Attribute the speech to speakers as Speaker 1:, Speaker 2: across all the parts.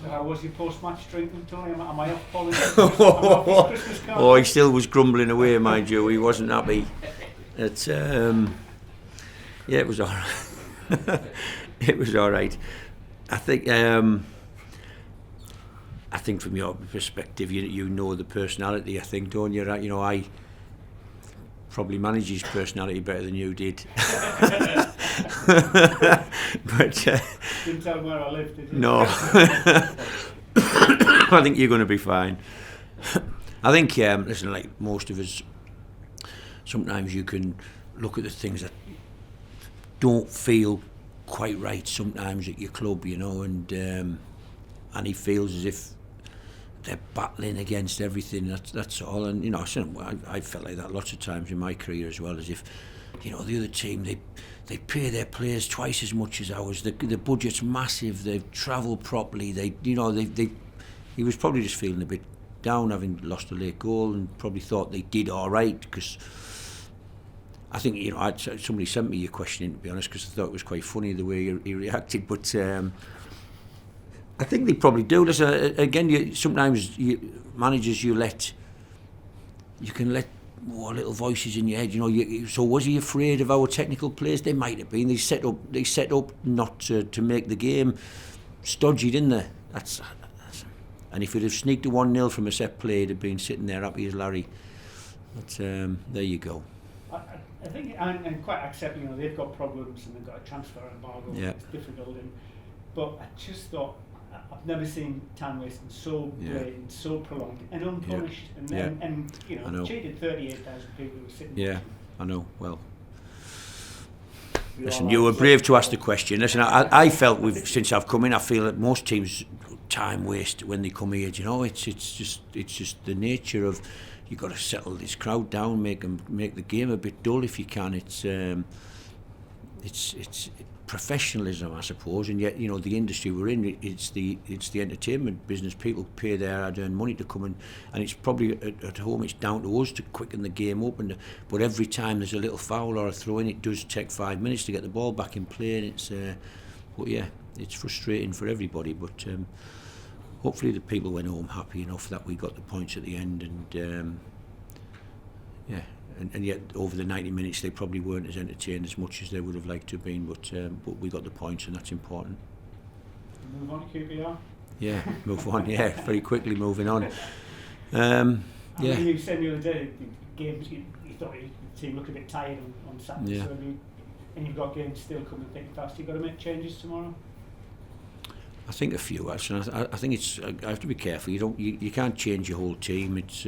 Speaker 1: So how was your post-match drinking, Tony? Am I off Christmas card?
Speaker 2: Oh, he still was grumbling away, mind you. He wasn't happy. It was all right. It was all right. I think from your perspective, you know the personality. I think, don't you? You know, I probably managed his personality better than you did. But
Speaker 1: didn't tell him where I lived, did you?
Speaker 2: No. I think you're going to be fine. I think, listen, like most of us, sometimes you can look at the things that don't feel quite right sometimes at your club, you know, and he feels as if they're battling against everything. That's all. And you know, I felt like that lots of times in my career as well, as if, you know, the other team, they pay their players twice as much as ours. The budget's massive. They've travelled properly. He was probably just feeling a bit down, having lost a late goal, and probably thought they did all right, because I think, you know, somebody sent me your question in, to be honest, because I thought it was quite funny the way he reacted. But I think they probably do. Listen, again, sometimes managers, you can let more little voices in your head. You know, so was he afraid of our technical players? They might have been. They set up not to make the game stodgy, didn't they? And if he'd have sneaked a 1-0 from a set play, he'd have been sitting there happy as Larry. But there you go.
Speaker 1: I think, and quite accept, you know, they've got problems and they've got a transfer embargo. Yeah. It's difficult, but I just thought, I've never seen time wasting so blatant, so prolonged and unpunished, and you know, cheated 38,000 people who were sitting.
Speaker 2: Yeah, watching. I know. Well, listen, you were brave to ask the question. Listen, I felt since I've come in, I feel that most teams time waste when they come here. You know, it's just the nature of, you've got to settle this crowd down, make the game a bit dull if you can. It's professionalism, I suppose, and yet, you know, the industry we're in, it's the entertainment business. People pay their hard-earned money to come and it's probably at home, it's down to us to quicken the game up. But every time there's a little foul or a throw-in, it does take 5 minutes to get the ball back in play, and it's frustrating for everybody. But hopefully the people went home happy enough that we got the points at the end, and and yet over the 90 minutes they probably weren't as entertained as much as they would have liked to have been, but we got the points, and that's important.
Speaker 1: Move on to QPR?
Speaker 2: Yeah, move on, very quickly moving on.
Speaker 1: You said the other day, games, you thought the team looked a bit tired on Saturday, so and you've got games still coming thick and fast. You've got to make changes tomorrow?
Speaker 2: I think a few, actually. I think I have to be careful. You can't change your whole team. It's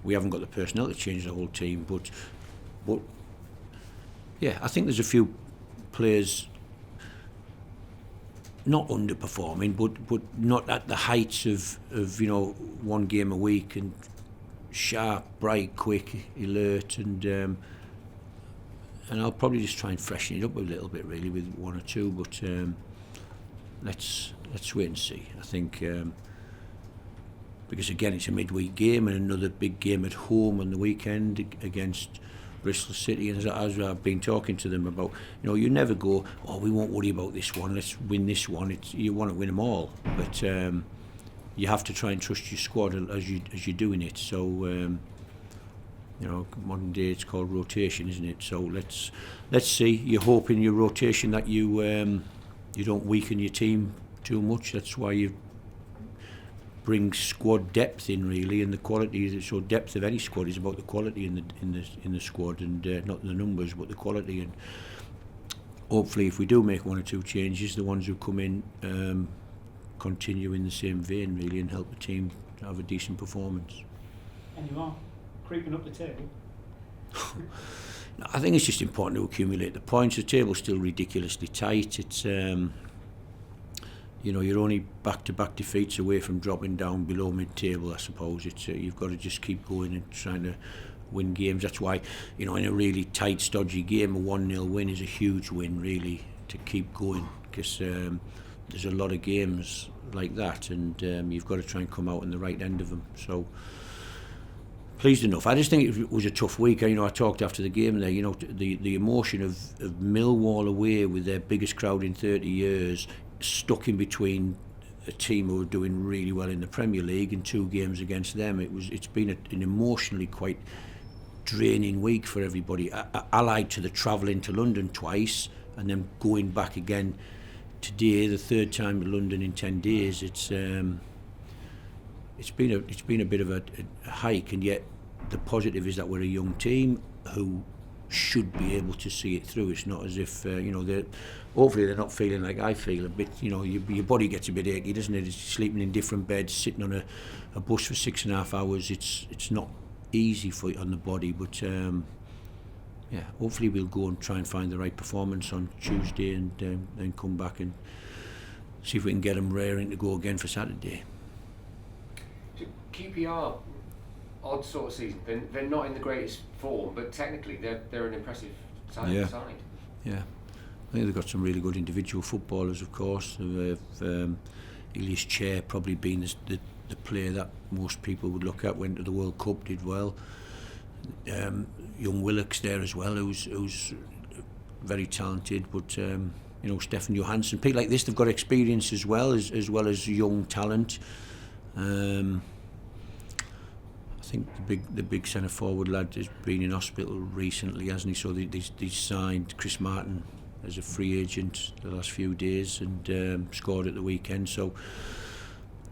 Speaker 2: we haven't got the personnel to change the whole team, but yeah, I think there's a few players not underperforming, but not at the heights of you know, one game a week, and sharp, bright, quick, alert, and I'll probably just try and freshen it up a little bit, really, with one or two. But let's wait and see. I think. Because again, it's a midweek game and another big game at home on the weekend against Bristol City, and as I've been talking to them about, you know, you never go, oh, we won't worry about this one, let's win this one. You want to win them all, but you have to try and trust your squad as you're doing it. So you know, modern day it's called rotation, isn't it? So let's see. You're hoping your rotation that you don't weaken your team too much. That's why you bring squad depth in, really, and the quality. So depth of any squad is about the quality in the squad, and not the numbers, but the quality. And hopefully, if we do make one or two changes, the ones who come in continue in the same vein, really, and help the team to have a decent performance.
Speaker 1: And you are creeping up the table.
Speaker 2: I think it's just important to accumulate the points. The table's still ridiculously tight. It's you know, you're only back-to-back defeats away from dropping down below mid-table, I suppose. It's you've got to just keep going and trying to win games. That's why, you know, in a really tight, stodgy game, a 1-0 win is a huge win, really, to keep going, because there's a lot of games like that, and you've got to try and come out on the right end of them. So, pleased enough. I just think it was a tough week. You know, I talked after the game there, you know, the emotion of Millwall away with their biggest crowd in 30 years, stuck in between a team who are doing really well in the Premier League, and 2 games against them. It's been an emotionally quite draining week for everybody. Allied to the travelling to London twice and then going back again today, the 3rd time to London in 10 days. It's been a bit of a hike, and yet the positive is that we're a young team who should be able to see it through. It's not as if hopefully they're not feeling like I feel a bit. Your body gets a bit achy, doesn't it? It's sleeping in different beds, sitting on a bus for 6.5 hours. It's not easy on the body, but hopefully we'll go and try and find the right performance on Tuesday, and then come back and see if we can get them raring to go again for Saturday.
Speaker 3: QPR, odd sort of season. They're not in the greatest form, but technically they're an impressive side.
Speaker 2: Yeah. I think they've got some really good individual footballers, of course. Ilias Chair probably being the player that most people would look at. Went to the World Cup, did well. Young Willock's there as well, who's very talented. But Stefan Johansson, people like this, they've got experience as well as young talent. I think the big centre forward lad has been in hospital recently, hasn't he? So they signed Chris Martin as a free agent the last few days, and scored at the weekend. So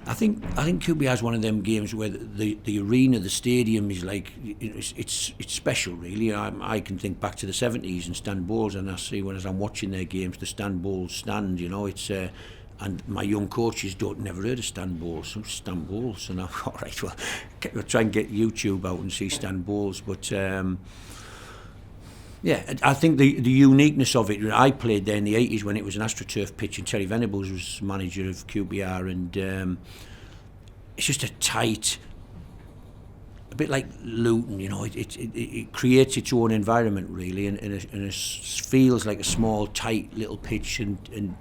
Speaker 2: I think QPR is one of them games where the arena, the stadium is like, it's special really. I can think back to the 70s and Stan Bowles, and I see when as I'm watching their games, the Stan Bowles stand. It's and my young coaches never heard of Stan Bowles. Stan Bowles, and I'm all right. Well, I'll try and get YouTube out and see Stan Bowles, but. I think the uniqueness of it. I played there in the 80s when it was an AstroTurf pitch, and Terry Venables was manager of QPR, and it's just a tight, a bit like Luton. It creates its own environment really, and it feels like a small, tight little pitch. And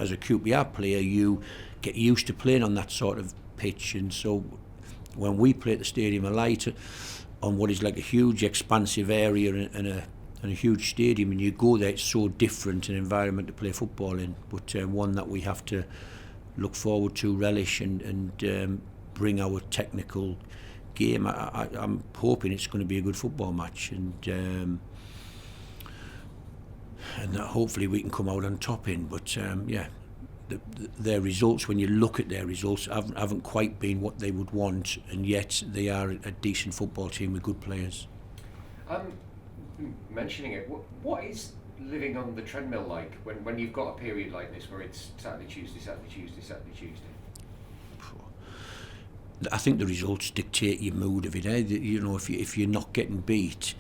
Speaker 2: as a QPR player, you get used to playing on that sort of pitch, and so when we play at the Stadium of Light on what is like a huge, expansive area and a huge stadium, and you go there, it's so different an environment to play football in, but one that we have to look forward to, relish, and bring our technical game. I'm hoping it's going to be a good football match, and that hopefully we can come out on top in. But their results, when you look at their results, haven't quite been what they would want, and yet they are a decent football team with good players.
Speaker 3: Mentioning it, what is living on the treadmill like when you've got a period like this where it's Saturday, Tuesday, Saturday, Tuesday, Saturday, Tuesday?
Speaker 2: I think the results dictate your mood of it. If you're not getting beat,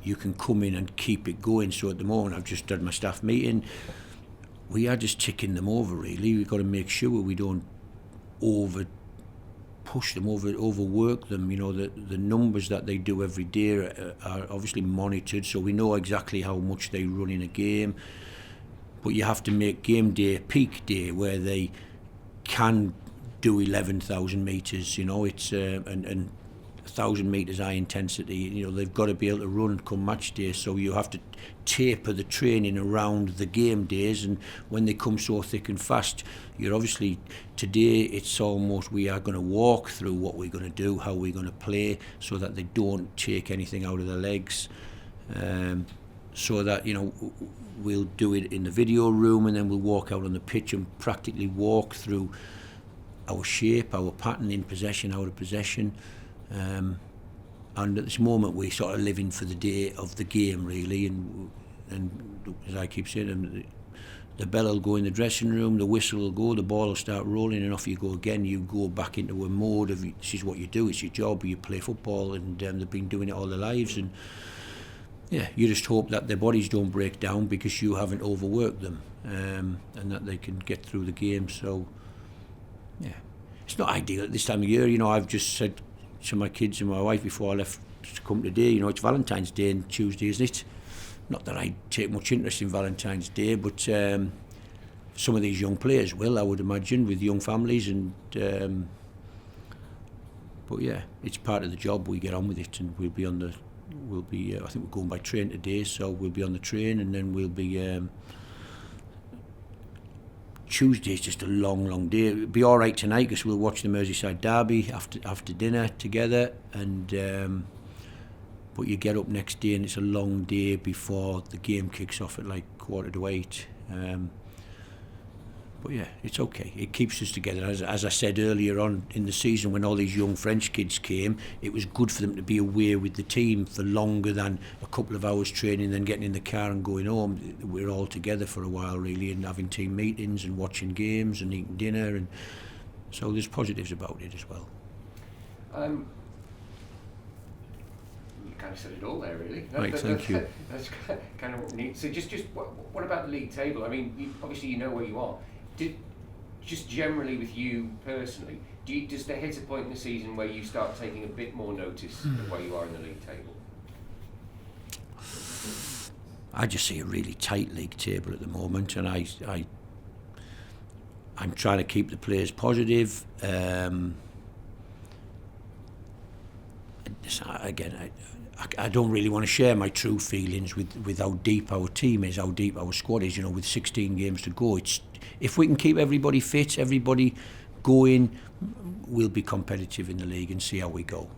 Speaker 2: you can come in and keep it going. So at the moment, I've just had my staff meeting. We are just ticking them over really. We've got to make sure we don't push them, overwork them. The numbers that they do every day are obviously monitored, so we know exactly how much they run in a game. But you have to make game day a peak day where they can do 11,000 metres. It's and 1,000 metres high intensity. They've got to be able to run come match day, so you have to taper the training around the game days, and when they come so thick and fast, you're obviously, today it's almost, we are going to walk through what we're going to do, how we're going to play, so that they don't take anything out of their legs, so that we'll do it in the video room, and then we'll walk out on the pitch and practically walk through our shape, our pattern in possession, out of possession. And at this moment we're sort of living for the day of the game really, and as I keep saying, the bell will go in the dressing room, the whistle will go, the ball will start rolling, and off you go again. You go back into a mode of, this is what you do, it's your job, you play football, and they've been doing it all their lives, and you just hope that their bodies don't break down because you haven't overworked them, and that they can get through the game. So it's not ideal at this time of year. I've just said to my kids and my wife before I left to come today, it's Valentine's Day and Tuesday, isn't it? Not that I take much interest in Valentine's Day, but some of these young players will, I would imagine, with young families, and but it's part of the job. We get on with it, and we'll be I think we're going by train today, so we'll be on the train, and then we'll be Tuesday's just a long day. It'll be all right tonight because we'll watch the Merseyside derby after dinner together, and but you get up next day and it's a long day before the game kicks off at like 7:45. But yeah, it's okay. It keeps us together. As I said earlier on in the season, when all these young French kids came, it was good for them to be away with the team for longer than a couple of hours training, then getting in the car and going home. We're all together for a while really, and having team meetings and watching games and eating dinner, and so there's positives about it as well.
Speaker 3: You kind of said it all there, really.
Speaker 2: Right, thank you.
Speaker 3: That's kind of what we need. So just what about the league table? I mean, obviously you know where you are. Just generally with you personally, does there hit a point in the season where you start taking a bit more notice of where you are in the league table?
Speaker 2: I just see a really tight league table at the moment, and I'm trying to keep the players positive. I don't really want to share my true feelings with how deep our team is, how deep our squad is. With 16 games to go, if we can keep everybody fit, everybody going, we'll be competitive in the league and see how we go.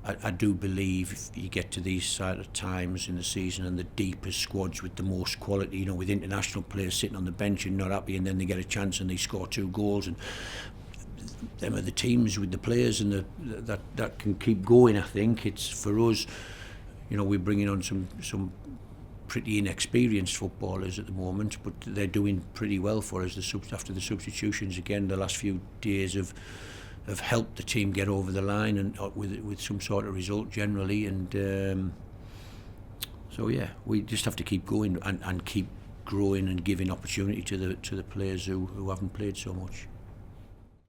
Speaker 2: I do believe if you get to these sort of times in the season and the deepest squads with the most quality, with international players sitting on the bench and not happy, and then they get a chance and they score 2 goals, and them are the teams with the players and that can keep going. I think it's for us. We're bringing on some pretty inexperienced footballers at the moment, but they're doing pretty well for us. After the substitutions, again, the last few days have helped the team get over the line and with some sort of result generally. And so yeah, we just have to keep going and keep growing and giving opportunity to the players who haven't played so much.